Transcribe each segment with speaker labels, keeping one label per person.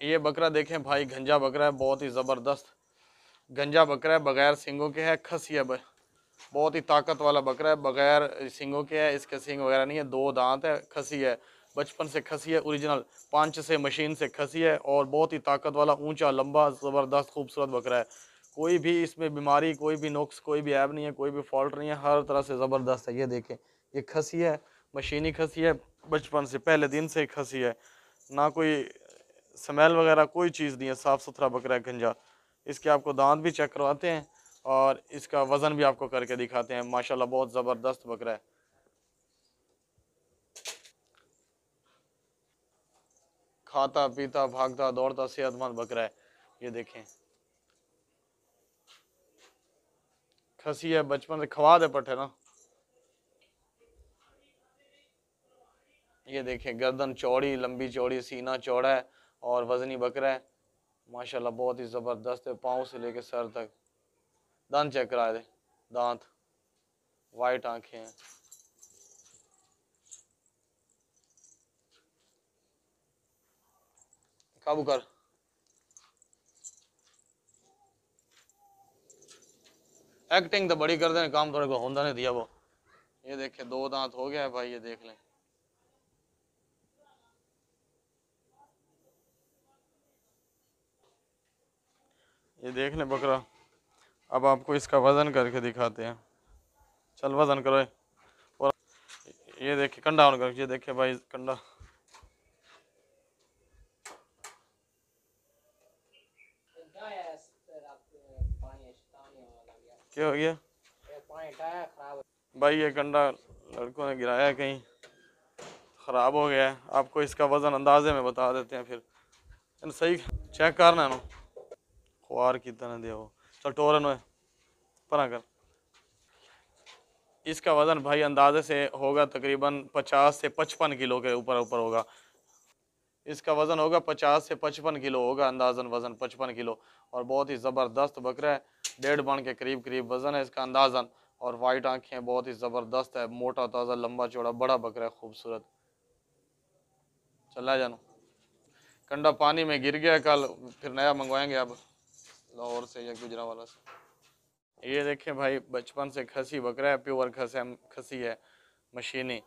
Speaker 1: ये बकरा देखें भाई, गंजा बकरा है, बहुत ही ज़बरदस्त गंजा बकरा है, बगैर सींगों के है, खसी है, बहुत ही ताकत वाला बकरा है, बगैर सींगों के है, इसके सींग वगैरह नहीं है, दो दांत है, खसी है, बचपन से खसी है, ओरिजिनल पांच से मशीन से खसी है, और बहुत ही ताकत वाला, ऊंचा, लंबा, ज़बरदस्त खूबसूरत बकरा है। कोई भी इसमें बीमारी, कोई भी नुक्स, कोई भी ऐब नहीं है, कोई भी फॉल्ट नहीं है, हर तरह से ज़बरदस्त है। ये देखें, ये खसी है, मशीनी खसी है, बचपन से पहले दिन से ही खसी है, ना कोई स्मेल वगैरह कोई चीज़ नहीं है, साफ़ सुथरा बकरा है गंजा। इसके आपको दांत भी चेक करवाते हैं और इसका वज़न भी आपको करके दिखाते हैं। माशाल्लाह बहुत ज़बरदस्त बकरा है। खाता पीता भागता दौड़ता सेहतमंद बकरा है। ये देखें, खसी है, बचपन से खवा दे पट्टे ना। ये देखें, गर्दन चौड़ी, लंबी चौड़ी, सीना चौड़ा है और वजनी बकरा है। माशाल्लाह बहुत ही ज़बरदस्त है, पाँव से लेके सर तक। दांत चेक करा दे, दांत, वाइट आंखें हैं। काबू कर। एक्टिंग तो बड़ी कर देने, काम थोड़े को होंदा नहीं दिया वो। ये देखे, दो दांत हो गया है भाई, ये देख लें। ये देख लें बकरा। अब आपको इसका वजन करके दिखाते हैं। चल वजन करो। और ये देखे कंडा ऑन कर, ये देखे भाई कंडा। क्या हो गया भाई? ये कंडा लड़कों ने गिराया है, कहीं ख़राब हो गया है। आपको इसका वज़न अंदाजे में बता देते हैं, फिर इन सही चेक करना है ना। खुआर की तरह दे वो। चल टोरन में परा कर। इसका वज़न भाई अंदाजे से होगा तकरीबन 50 से 55 किलो के ऊपर ऊपर होगा। इसका वज़न होगा 50 से 55 किलो होगा, अंदाज़न वज़न 55 किलो। और बहुत ही ज़बरदस्त बकरा है, 1.5 मन के करीब करीब वज़न है इसका अंदाज़न। और वाइट आंखें, बहुत ही ज़बरदस्त है, मोटा ताज़ा लंबा चौड़ा बड़ा बकरा है, खूबसूरत। चला जानो, कंडा पानी में गिर गया कल, फिर नया मंगवाएंगे अब लाहौर से या गुजरांवाला से। ये देखें भाई, बचपन से खसी बकरा है, प्योर खसी है, मशीनी।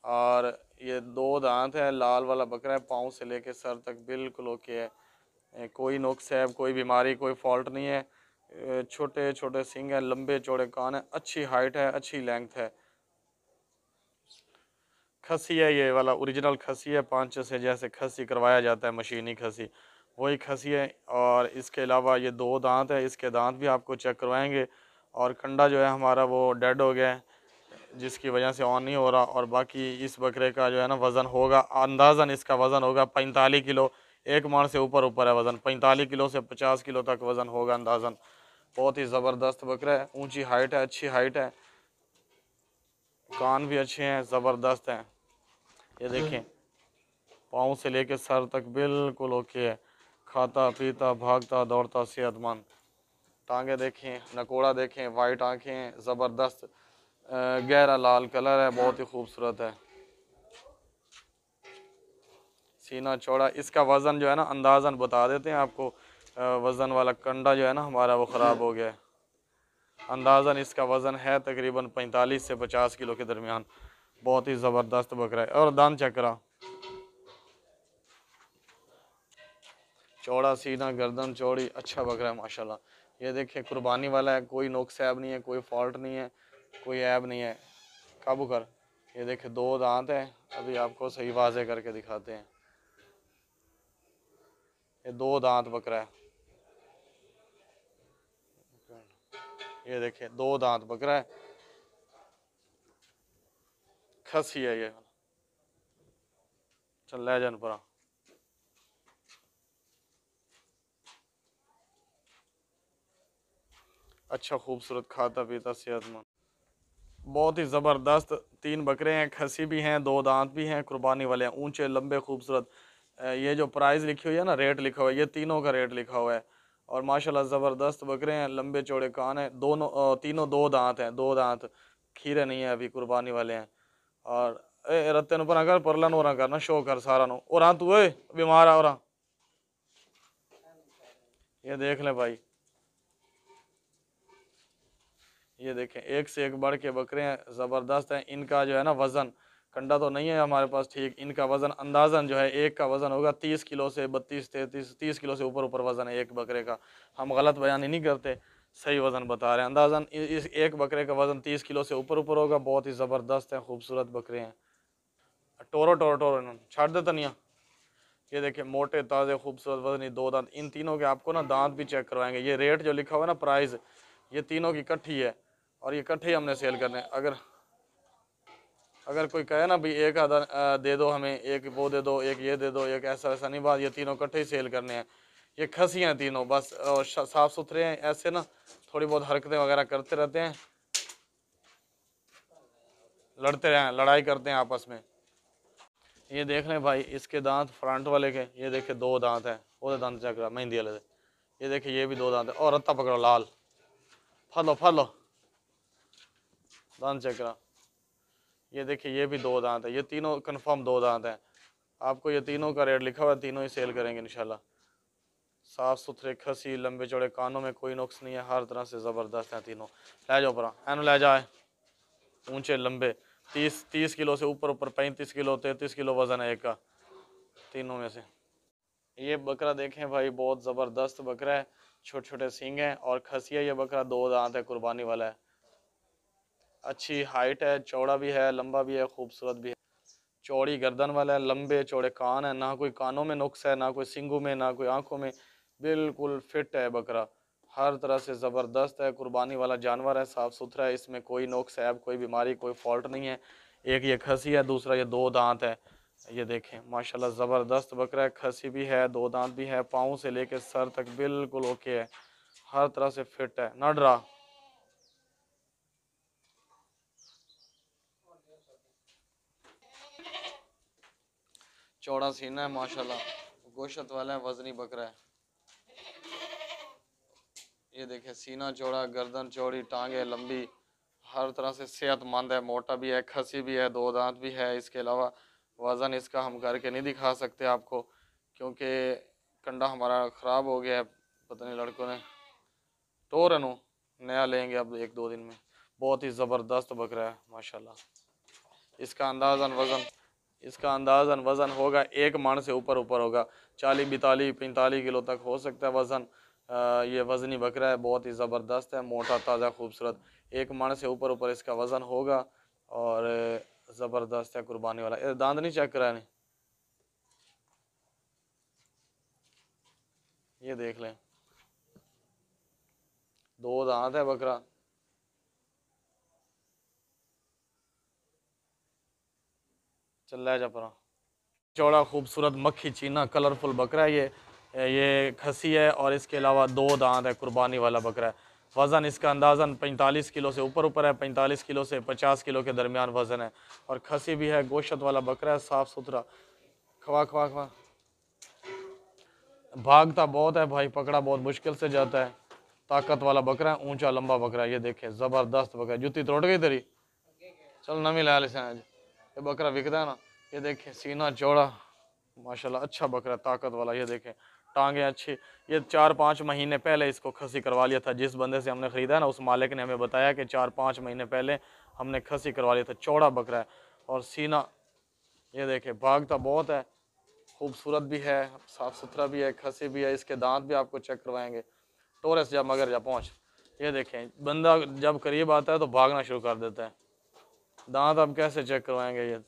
Speaker 1: और ये दो दांत है, लाल वाला बकरा है, पाँव से लेके सर तक बिल्कुल ओके है। कोई नुक्स है, कोई बीमारी, कोई फॉल्ट नहीं है। छोटे छोटे सींग है, लंबे चौड़े कान है, अच्छी हाइट है, अच्छी लेंथ है। खसी है, ये वाला ओरिजिनल खसी है, पांच से जैसे खसी करवाया जाता है, मशीनी खसी, वही खसी है। और इसके अलावा ये दो दांत है, इसके दांत भी आपको चेक करवाएंगे। और कंडा जो है हमारा वो डेड हो गया है, जिसकी वजह से ऑन नहीं हो रहा। और बाकी इस बकरे का जो है ना वज़न होगा, अंदाज़न इसका वज़न होगा 45 किलो। एक माह से ऊपर ऊपर है वज़न, 45 किलो से 50 किलो तक वज़न होगा अंदाज़न। बहुत ही ज़बरदस्त बकरा है, ऊंची हाइट है, अच्छी हाइट है, कान भी अच्छे हैं, ज़बरदस्त हैं। ये देखें, पाँव से लेके सर तक बिल्कुल ओके है, खाता पीता भागता दौड़ता सेहतमंद। टांगे देखें, नकोड़ा देखें, वाइट आँखें, ज़बरदस्त गहरा लाल कलर है, बहुत ही खूबसूरत है। सीना चौड़ा। इसका वज़न जो है ना अंदाज़न बता देते हैं आपको। वज़न वाला कंडा जो है ना हमारा वो ख़राब हो गया है। अंदाज़न इसका वज़न है तकरीबन 45 से 50 किलो के दरमियान। बहुत ही ज़बरदस्त बकरा है। और दान चेक करा, चौड़ा सीना, गर्दन चौड़ी, अच्छा बकरा है माशाल्लाह। ये देखिए, कुर्बानी वाला है, कोई नुक्स ऐब नहीं है, कोई फॉल्ट नहीं है, कोई ऐब नहीं है। काबू कर। ये देखिए, दो दांत हैं, अभी आपको सही वाजे करके दिखाते हैं। ये दो दांत बकरा है, ये देखिए दो दांत बकरा है, खसी है ये। चल ले जान परा। अच्छा खूबसूरत, खाता पीता सेहतमंद, बहुत ही ज़बरदस्त। तीन बकरे हैं, खसी भी हैं, दो दांत भी हैं, कुर्बानी वाले हैं, ऊंचे लंबे खूबसूरत। ये जो प्राइस लिखी हुई है ना, रेट लिखा हुआ है, ये तीनों का रेट लिखा हुआ है। और माशाल्लाह ज़बरदस्त बकरे हैं, लंबे चौड़े कान हैं, दोनों तीनों दो दांत हैं, दो दांत, खीरे नहीं है अभी, कुर्बानी वाले हैं। और रत्ते नु पर अगर परलन हो रहा करना शो कर सारा नो और हाँ तू बीमार आ रहा। ये देख लें भाई, ये देखें एक से एक बढ़ के बकरे हैं, ज़बरदस्त हैं। इनका जो है ना वज़न, कंडा तो नहीं है हमारे पास ठीक, इनका वज़न अंदाज़न जो है एक का वज़न होगा 30 किलो से 32 33 30 किलो से ऊपर ऊपर वज़न है एक बकरे का। हम गलत बयान नहीं करते, सही वज़न बता रहे हैं। अंदाज़न इस एक बकरे का वज़न 30 किलो से ऊपर ऊपर होगा। बहुत ही ज़बरदस्त हैं, खूबसूरत बकरे हैं। टोरो टोरो टोरो इन्होंने छाड़ दे तनिया। ये देखिए मोटे ताज़े खूबसूरत वज़नी दो दांत। इन तीनों के आपको ना दांत भी चेक करवाएंगे। ये रेट जो लिखा हुआ है ना प्राइस, ये तीनों की इकट्ठी है और ये इकट्ठे ही हमने सेल करने हैं। अगर अगर कोई कहे ना भाई एक आधा दे दो हमें, एक वो दे दो, एक ये दे दो, एक ऐसा वैसा नहीं बात, ये तीनों इकट्ठे ही सेल करने हैं। ये खसियाँ हैं तीनों बस, और साफ़ सुथरे हैं। ऐसे ना थोड़ी बहुत हरकतें वगैरह करते रहते हैं, लड़ते रहें, लड़ाई करते हैं आपस में। ये देख लें भाई, इसके दांत फ्रंट वाले के, ये देखे दो दांत हैं। वो दांत चेक करा मेहंदी वाले से। ये देखिए ये भी दो दांत है। और रत्ता पकड़ो लाल, फलो फलो, दांत चेक करा। ये देखिए ये भी दो दांत है। ये तीनों कंफर्म दो दांत हैं। आपको ये तीनों का रेट लिखा हुआ है, तीनों ही सेल करेंगे इंशाल्लाह। साफ़ सुथरे, खसी, लंबे चौड़े, कानों में कोई नुक्स नहीं है, हर तरह से ज़बरदस्त हैं तीनों। ले जाओ परा एन ले जाए, ऊंचे लंबे, 30 किलो से ऊपर ऊपर, 35 किलो 33 किलो वज़न है एक का तीनों में से। ये बकरा देखें भाई, बहुत ज़बरदस्त बकरा है। छोटे छोटे सींग हैं और खसिया। ये बकरा दो दांत है, कुर्बानी वाला है। अच्छी हाइट है, चौड़ा भी है, लंबा भी है, खूबसूरत भी है। चौड़ी गर्दन वाला है, लंबे चौड़े कान है, ना कोई कानों में नुक्स है, ना कोई सींगों में, ना कोई आंखों में। बिल्कुल फिट है बकरा, हर तरह से ज़बरदस्त है। कुर्बानी वाला जानवर है, साफ़ सुथरा है, इसमें कोई नुक्स है, कोई बीमारी, कोई फॉल्ट नहीं है। एक ये खसी है, दूसरा ये दो दांत है। ये देखें माशाल्लाह ज़बरदस्त बकरा है। खसी भी है, दो दांत भी है, पाँव से लेके सर तक बिल्कुल ओके है, हर तरह से फिट है, ना डरा। चौड़ा सीना है माशाल्लाह, गोश्त वाला है, वजनी बकरा है। ये देखें सीना चौड़ा, गर्दन चौड़ी, टांगे लंबी, हर तरह से सेहतमंद है। मोटा भी है, खसी भी है, दो दांत भी है। इसके अलावा वज़न इसका हम करके नहीं दिखा सकते आपको, क्योंकि कंडा हमारा ख़राब हो गया है, पता नहीं लड़कों ने तो रनू नया लेंगे अब एक दो दिन में। बहुत ही ज़बरदस्त बकरा है माशाल्लाह। इसका अंदाज़न वज़न, इसका अंदाज़न वज़न होगा एक मन से ऊपर ऊपर होगा, 40 42 45 किलो तक हो सकता है वज़न। ये वज़नी बकरा है, बहुत ही ज़बरदस्त है, मोटा ताज़ा खूबसूरत। एक मन से ऊपर ऊपर इसका वज़न होगा और ज़बरदस्त है, कुर्बानी वाला। दांत नहीं चेक करा नहीं, ये देख लें, दो दांत है बकरा। चल ले जा परा। चौड़ा खूबसूरत मक्खी चीना कलरफुल बकरा है ये खसी है और इसके अलावा दो दांत है, कुर्बानी वाला बकरा है। वज़न इसका अंदाज़न 45 किलो से ऊपर ऊपर है, 45 किलो से 50 किलो के दरमियान वज़न है। और खसी भी है, गोश्त वाला बकरा है, साफ़ सुथरा। खवा खवा खवा, भागता बहुत है भाई, पकड़ा बहुत मुश्किल से जाता है। ताकत वाला बकरा है, ऊंचा लंबा बकरा है। ये देखें ज़बरदस्त बकरा है। जूती तोड़ गई तेरी, चल नमी ला ले आज। ये बकरा बिकता है ना। ये देखें सीना चौड़ा माशाल्लाह, अच्छा बकरा, ताकत वाला। ये देखें टांगे अच्छी। ये 4-5 महीने पहले इसको खसी करवा लिया था, जिस बंदे से हमने ख़रीदा ना उस मालिक ने हमें बताया कि 4-5 महीने पहले हमने खसी करवा लिया था। चौड़ा बकरा है और सीना, ये देखें भागता बहुत है, खूबसूरत भी है, साफ़ सुथरा भी है, खसी भी है। इसके दांत भी आपको चेक करवाएंगे। टोरस जा मगर जा पहुँच। ये देखें बंदा जब करीब आता है तो भागना शुरू कर देता है। दांत अब कैसे चेक करवाएंगे ये।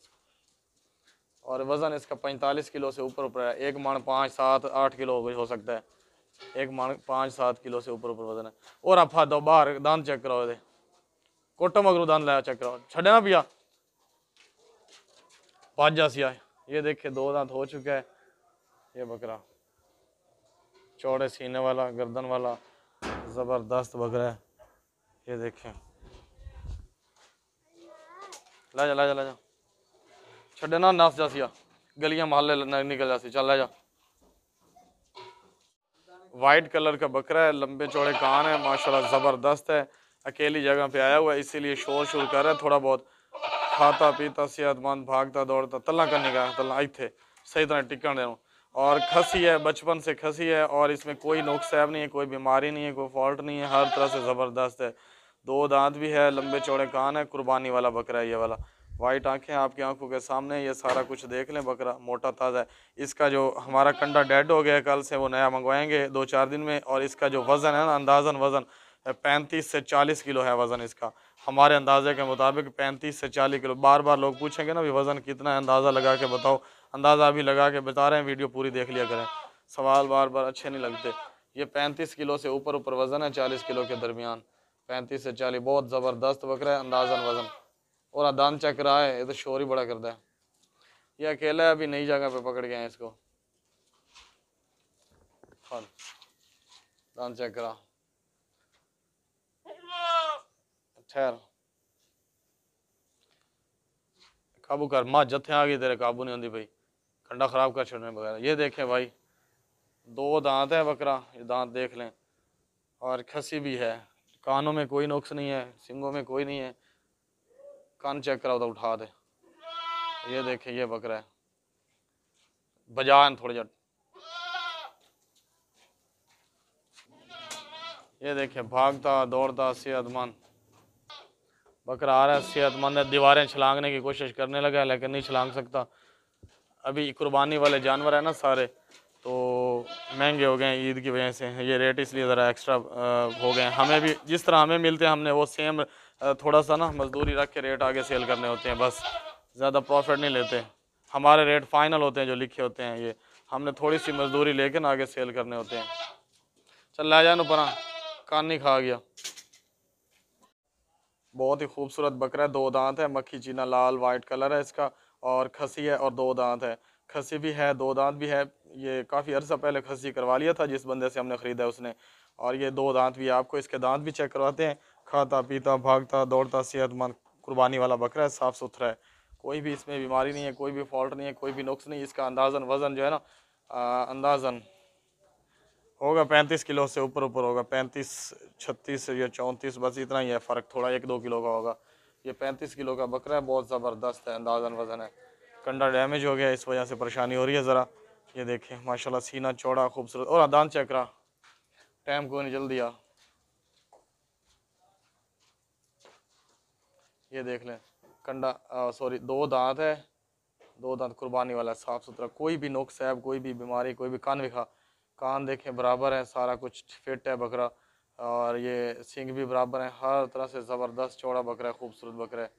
Speaker 1: और वज़न इसका 45 किलो से ऊपर ऊपर है। एक मन 5 7 8 किलो हो सकता है। एक मन 5 7 किलो से ऊपर ऊपर वज़न है। और आप दो बाहर दांत चेक कराओ दे, कोटो मगरू दांत लाया चेक कराओ, छड़े ना पिया पाँच जासी आए। ये देखे दो दांत हो चुका है ये बकरा, चौड़े सीने वाला, गर्दन वाला, ज़बरदस्त बकरा है। ये देखें, ला जा ला जा ला जा, छड़े ना नस जासिया, गलियां मोहल्ले निकल जासी, चल ला जा। वाइट कलर का बकरा है, लंबे चौड़े कान है माशाल्लाह, ज़बरदस्त है। अकेली जगह पे आया हुआ है इसीलिए शोर शोर कर रहा है थोड़ा बहुत। खाता पीता सेहतमंद, भागता दौड़ता, तल्ला करने का तल्ला इतने सही तरह टिकन देना। और खसी है, बचपन से खसी है और इसमें कोई नुकसान नहीं है, कोई बीमारी नहीं है, कोई फॉल्ट नहीं है, हर तरह से ज़बरदस्त है। 2 दांत भी है, लंबे चौड़े कान है, कुर्बानी वाला बकरा है ये वाला। वाइट आंखें आपकी आंखों के सामने, ये सारा कुछ देख लें। बकरा मोटा ताज़ा है। इसका जो हमारा कंडा डेड हो गया कल से, वो नया मंगवाएंगे 2-4 दिन में। और इसका जो वज़न है ना, अंदाज़न वज़न 35 से 40 किलो है वज़न इसका। हमारे अंदाजे के मुताबिक 35 से 40 किलो। बार बार लोग पूछेंगे ना भी वज़न कितना है, अंदाज़ा लगा के बताओ। अंदाज़ा अभी लगा के बता रहे हैं, वीडियो पूरी देख लिया करें, सवाल बार बार अच्छे नहीं लगते। ये 35 किलो से ऊपर वज़न है, 40 किलो के दरमियान, 35 से 40। बहुत ज़बरदस्त बकरा है, अंदाज़न वज़न। और दांत चेक रहा है, ये तो शोर ही बड़ा करता है। ये अकेला है, अभी नई जगह पे पकड़ गए हैं इसको। हाँ, दांत चेक करा, ठहर, काबू कर। माँ जत्थे आ गई, तेरे काबू नहीं होती भाई, कंडा खराब कर छोड़ने वगैरह। ये देखें भाई, 2 दांत है बकरा, ये दांत देख लें। और खसी भी है, कानों में कोई नुक्स नहीं है, सिंगों में कोई नहीं है। कान चेक कराओ तो उठा दे। ये देखें, ये बकरा है, बजान थोड़ी जट। ये देखें, भागता दौड़ता सेहतमंद बकरा आ रहा है, सेहतमंद है। दीवारें छलांगने की कोशिश करने लगा है लेकिन नहीं छलांग सकता। अभी कुर्बानी वाले जानवर है ना सारे, तो महंगे हो गए हैं ईद की वजह से। ये रेट इसलिए ज़रा एक्स्ट्रा हो गए हैं। हमें भी जिस तरह हमें मिलते हैं, हमने वो सेम थोड़ा सा ना मजदूरी रख के रेट आगे सेल करने होते हैं, बस ज़्यादा प्रॉफिट नहीं लेते। हमारे रेट फाइनल होते हैं जो लिखे होते हैं, ये हमने थोड़ी सी मजदूरी लेके ना आगे सेल करने होते हैं। चल ला जानो परा, कान नहीं खा गया। बहुत ही खूबसूरत बकरा है, 2 दांत है, मक्खी चीना लाल वाइट कलर है इसका। और खसी है और 2 दांत है। खसी भी है, 2 दांत भी है। ये काफ़ी अर्सा पहले खसी करवा लिया था जिस बंदे से हमने ख़रीदा उसने। और ये 2 दांत भी है। आपको इसके दांत भी चेक करवाते हैं। खाता पीता भागता दौड़ता सेहतमंद कुर्बानी वाला बकरा है, साफ़ सुथरा है, कोई भी इसमें बीमारी नहीं है, कोई भी फॉल्ट नहीं है, कोई भी नुक्स नहीं। इसका अंदाज़न वज़न जो है ना, अंदाज़न होगा 35 किलो से ऊपर होगा। 35 36 या 34, बस इतना ही है फ़र्क, थोड़ा 1-2 किलो का होगा। ये 35 किलो का बकरा है, बहुत ज़बरदस्त है, अंदाज़न वज़न है। कंडा डैमेज हो गया, इस वजह से परेशानी हो रही है ज़रा। ये देखें माशाल्लाह, सीना चौड़ा खूबसूरत। और दांत चेक रहा, टाइम को नहीं जल्दी आ। ये देख लें, कंडा सॉरी 2 दांत है, 2 दांत कुर्बानी वाला, साफ़ सुथरा, कोई भी नुक्स है, कोई भी बीमारी, कोई भी। कान दिखा, कान देखें बराबर है, सारा कुछ फिट है बकरा। और ये सींग भी बराबर है, हर तरह से ज़बरदस्त चौड़ा बकरा है, खूबसूरत बकरा है।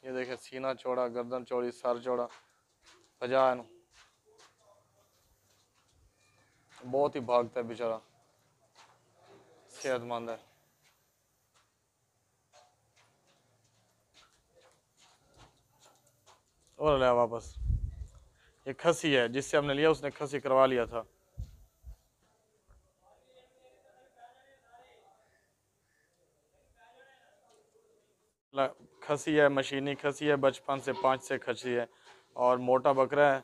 Speaker 1: ये देखें, सीना चौड़ा, गर्दन चौड़ी, सर चौड़ा, भजा है, बहुत ही भागता है बेचारा, सेहतमंद है। और ले वापस। ये खसी है, जिससे हमने लिया उसने खसी करवा लिया था। खसी है, मशीनी खसी है, बचपन से 5 से खसी है। और मोटा बकरा है,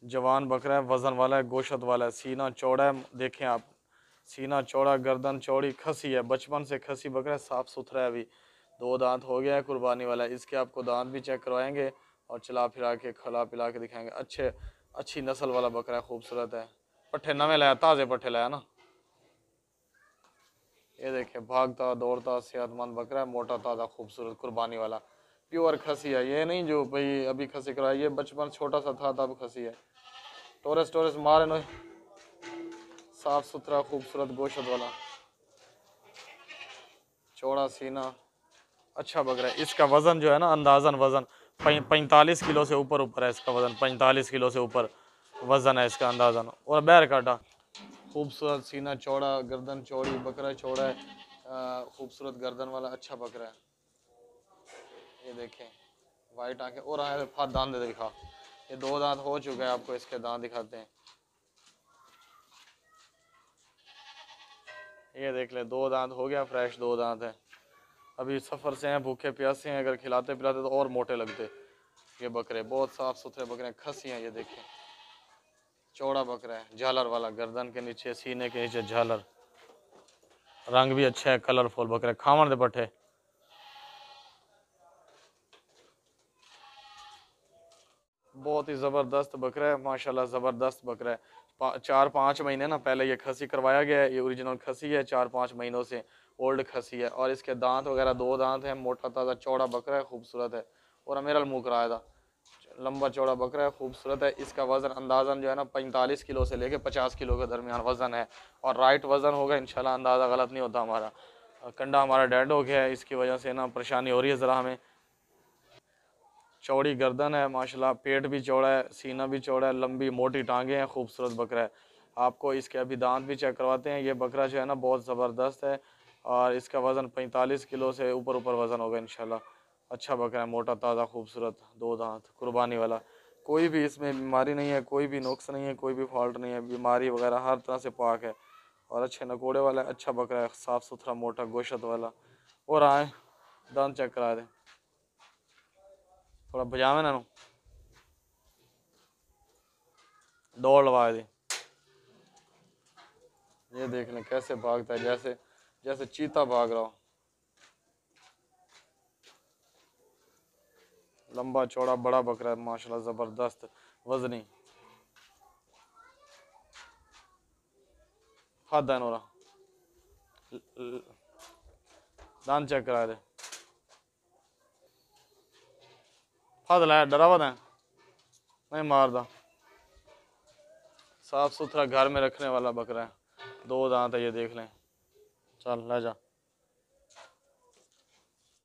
Speaker 1: जवान बकरा है, वज़न वाला है, गोशत वाला है, सीना चौड़ा है। देखें आप, सीना चौड़ा, गर्दन चौड़ी, खसी है, बचपन से खसी बकरा है, साफ़ सुथरा है। अभी 2 दांत हो गया है, कुर्बानी वाला है। इसके आपको दांत भी चेक करवाएंगे और चला फिरा के खिला पिला के दिखाएंगे। अच्छी नस्ल वाला बकरा है, खूबसूरत है। पट्ठे नवे लाया, ताज़े पट्ठे लाया ना। ये देखें, भागता दौड़ता सेहतमंद बकरा है, मोटा ताज़ा खूबसूरत कुर्बानी वाला, प्योर खसी है। ये नहीं जो भाई अभी खसी कराया, ये बचपन छोटा सा था तब खसी है। टोरस टोरस मारे नो, साफ सुथरा खूबसूरत गोशत वाला, चौड़ा सीना, अच्छा बकरा है। इसका वज़न जो है ना, अंदाज़न वज़न 45 किलो से ऊपर है इसका वज़न, 45 किलो से ऊपर वज़न है इसका अंदाज़न। और बैर काटा, खूबसूरत सीना चौड़ा, गर्दन चौड़ी, बकरा चौड़ा है, खूबसूरत गर्दन वाला, अच्छा बकरा है। ये देखें, वाइट आंखें। और हाथ दांत दे दिखा, ये 2 दांत हो चुके हैं, आपको इसके दांत दिखाते हैं। ये देख ले, 2 दांत हो गया, फ्रेश 2 दांत है। अभी सफ़र से हैं, भूखे प्यासे हैं, अगर खिलाते पिलाते तो और मोटे लगते। ये बकरे बहुत साफ़ सुथरे बकरे, खसी हैं। ये देखें, चौड़ा बकरा है, झालर वाला, गर्दन के नीचे, सीने के नीचे झालर, रंग भी अच्छा है, कलरफुल बकरे। खावन दे पट्ठे, बहुत बहुत ही ज़बरदस्त बकरा है माशाल्लाह, ज़बरदस्त बकरा है। 4-5 महीने ना पहले ये खसी करवाया गया है, ये ओरिजिनल खसी है, 4-5 महीनों से ओल्ड खसी है। और इसके दांत वगैरह 2 दांत हैं, मोटा ताज़ा चौड़ा बकरा है, खूबसूरत है। और मेरा मुँह कराया था, लंबा चौड़ा बकरा है, खूबसूरत है। इसका वज़न अंदाज़न जो है ना 45 किलो से लेके 50 किलो के दरमियान वज़न है। और राइट वज़न होगा इंशाल्लाह, अंदाज़ा गलत नहीं होता हमारा। कंडा हमारा डेड हो गया है, इसकी वजह से ना परेशानी हो रही है ज़रा हमें। चौड़ी गर्दन है माशाल्लाह, पेट भी चौड़ा है, सीना भी चौड़ा है, लंबी मोटी टांगे हैं, खूबसूरत बकरा है। आपको इसके अभी दांत भी चेक करवाते हैं। ये बकरा जो है ना बहुत ज़बरदस्त है और इसका वज़न 45 किलो से ऊपर ऊपर वज़न होगा इंशाल्लाह। अच्छा बकरा है, मोटा ताज़ा खूबसूरत, 2 दांत, कुर्बानी वाला। कोई भी इसमें बीमारी नहीं है, कोई भी नुक्स नहीं है, कोई भी फॉल्ट नहीं है, बीमारी वगैरह हर तरह से पाक है। और अच्छे नकोड़े वाला है, अच्छा बकरा है, साफ़ सुथरा मोटा गोश्त वाला। और आए दांत चेक करा दें, थोड़ा बजावे ना दौड़ लगा दी। ये देख लें कैसे भागता है, जैसे जैसे चीता भाग रहा हो। लंबा चौड़ा बड़ा बकरा है माशाल्लाह, ज़बरदस्त वजनी। खादा है नोरा, दांत चेक करा दे। फद लाया, डरा हुआ है, नहीं मारदा। साफ सुथरा घर में रखने वाला बकरा है, 2 दांत है, ये देख लें। चल ले जा।